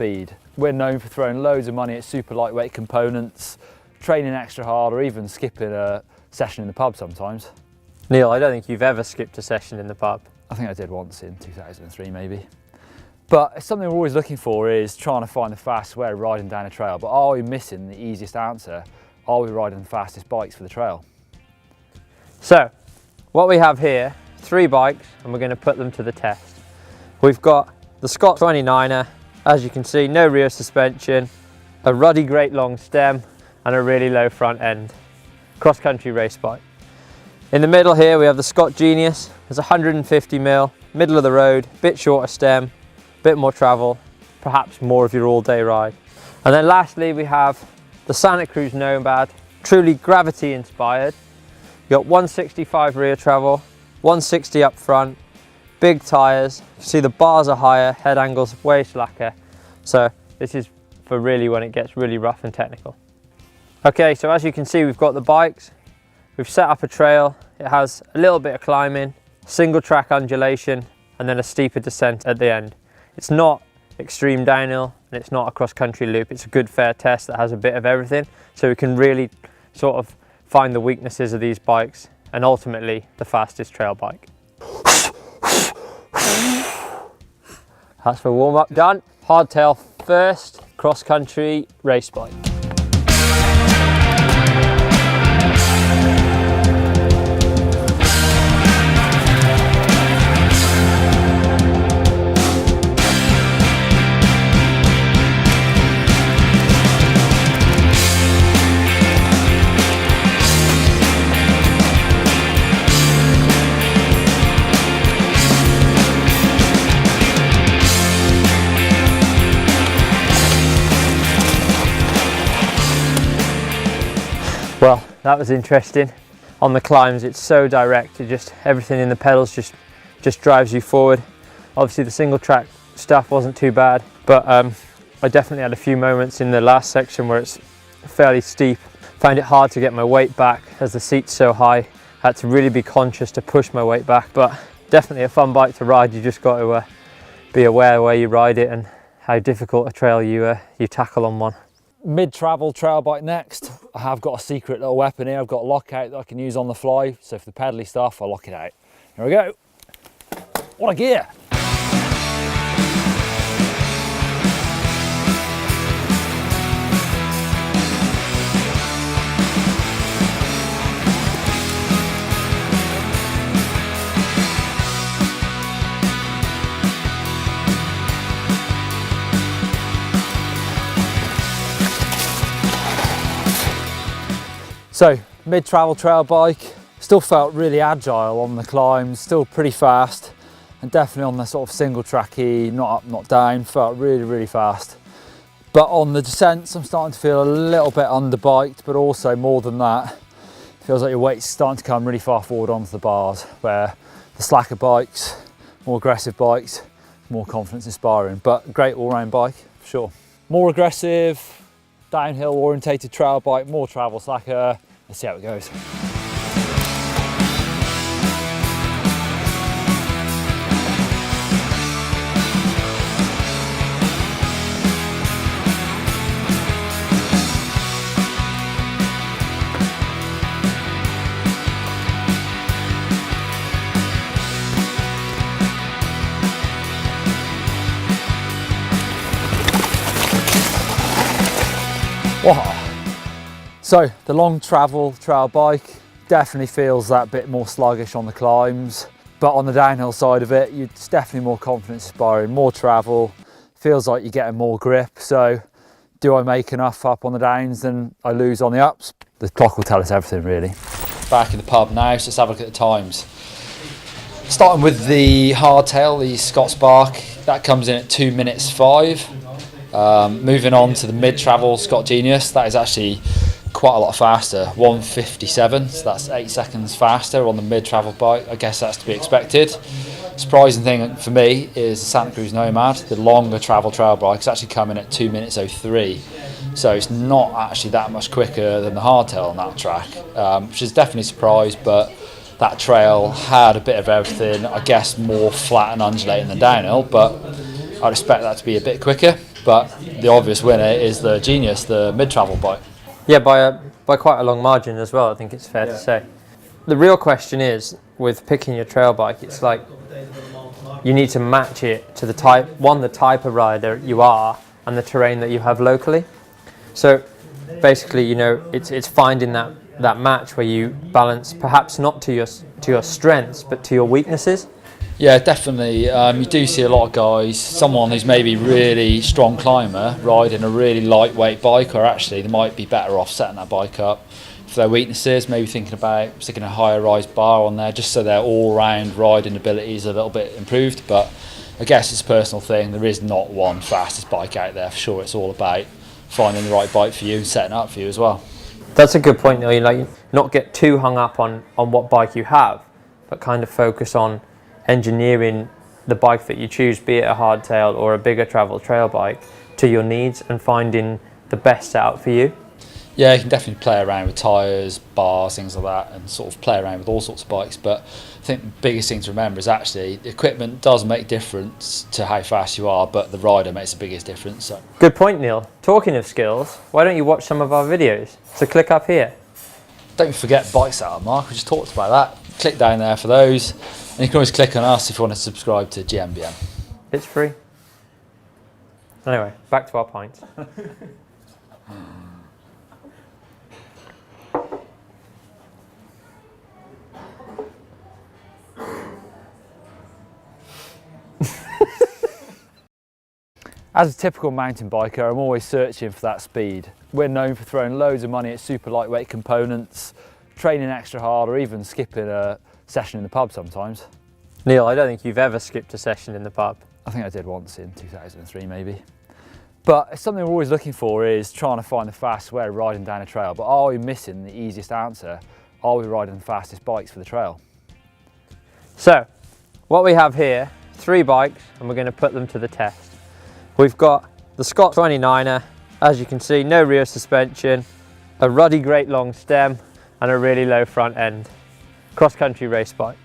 speed. We're known for throwing loads of money at super lightweight components, training extra hard, or even skipping a session in the pub sometimes. Neil, I don't think you've ever skipped a session in the pub. I think I did once in 2003 maybe. But something we're always looking for is trying to find the fastest way of riding down a trail. But are we missing the easiest answer? Are we riding the fastest bikes for the trail? So, what we have here, 3 bikes, and we're going to put them to the test. We've got the Scott 29er, as you can see, no rear suspension, a ruddy great long stem, and a really low front end. Cross-country race bike. In the middle here we have the Scott Genius. It's 150mm, middle of the road, bit shorter stem, bit more travel, perhaps more of your all-day ride. And then lastly we have the Santa Cruz Nomad, truly gravity inspired. You've got 165 rear travel, 160 up front, big tyres. You can see the bars are higher, head angle's way slacker. So this is for really when it gets really rough and technical. Okay, so as you can see we've got the bikes. We've set up a trail. It has a little bit of climbing, single track undulation, and then a steeper descent at the end. It's not extreme downhill and it's not a cross-country loop. It's a good fair test that has a bit of everything, so we can really sort of find the weaknesses of these bikes and ultimately the fastest trail bike. That's for warm-up done. Hardtail first cross-country race bike. Well, that was interesting. On the climbs, it's so direct. Everything in the pedals just drives you forward. Obviously, the single track stuff wasn't too bad, but I definitely had a few moments in the last section where it's fairly steep. Found it hard to get my weight back as the seat's so high. Had to really be conscious to push my weight back, but definitely a fun bike to ride. You just got to be aware where you ride it and how difficult a trail you tackle on one. Mid-travel trail bike next. I have got a secret little weapon here. I've got a lockout that I can use on the fly. So for the pedally stuff, I'll lock it out. Here we go. What a gear. So, mid-travel trail bike, still felt really agile on the climbs, still pretty fast, and definitely on the sort of single tracky, not up, not down, felt really, really fast. But on the descents, I'm starting to feel a little bit underbiked, but also more than that, it feels like your weight's starting to come really far forward onto the bars, where the slacker bikes, more aggressive bikes, more confidence inspiring, but great all-round bike, for sure. More aggressive, downhill orientated trail bike, more travel slacker. Let's see how it goes. Wow. So the long travel trail bike definitely feels that bit more sluggish on the climbs, but on the downhill side of it, it's definitely more confidence inspiring, more travel, feels like you're getting more grip. So do I make enough up on the downs and I lose on the ups? The clock will tell us everything really. Back in the pub now, so let's have a look at the times. Starting with the hardtail, the Scott Spark, that comes in at 2 minutes 5. Moving on to the mid-travel Scott Genius, that is actually quite a lot faster, 1:57, so that's 8 seconds faster on the mid-travel bike. I guess that's to be expected. Surprising thing for me is the Santa Cruz Nomad, the longer travel trail bike, it's actually coming at 2 minutes 03. So it's not actually that much quicker than the hardtail on that track, which is definitely a surprise, but that trail had a bit of everything, I guess more flat and undulating than downhill, but I'd expect that to be a bit quicker. But the obvious winner is the Genius, the mid-travel bike. Yeah, by quite a long margin as well, I think it's fair to say. The real question is, with picking your trail bike, it's like you need to match it to the type of rider you are and the terrain that you have locally. So basically, you know, it's finding that match where you balance perhaps not to your strengths but to your weaknesses. Yeah, definitely. You do see a lot of guys, someone who's maybe really strong climber riding a really lightweight bike, or actually they might be better off setting that bike up for their weaknesses, maybe thinking about sticking a higher rise bar on there just so their all-round riding ability is a little bit improved. But I guess it's a personal thing. There is not one fastest bike out there for sure. It's all about finding the right bike for you and setting it up for you as well. That's a good point, Neil. You like not get too hung up on what bike you have, but kind of focus on engineering the bike that you choose, be it a hardtail or a bigger travel trail bike, to your needs and finding the best setup for you. Yeah, you can definitely play around with tyres, bars, things like that, and sort of play around with all sorts of bikes. But I think the biggest thing to remember is actually the equipment does make a difference to how fast you are, but the rider makes the biggest difference. So. Good point, Neil. Talking of skills, why don't you watch some of our videos? So click up here. Don't forget bike setup, Mark. We just talked about that. Click down there for those. And you can always click on us if you want to subscribe to GMBM. It's free. Anyway, back to our pints. As a typical mountain biker, I'm always searching for that speed. We're known for throwing loads of money at super lightweight components, training extra hard, or even skipping a session in the pub sometimes. Neil, I don't think you've ever skipped a session in the pub. I think I did once in 2003 maybe. But something we're always looking for is trying to find the fastest way of riding down a trail. But are we missing the easiest answer? Are we riding the fastest bikes for the trail? So, what we have here, 3 bikes, and we're going to put them to the test. We've got the Scott 29er, as you can see, no rear suspension, a ruddy great long stem, and a really low front end. Cross-country race bike.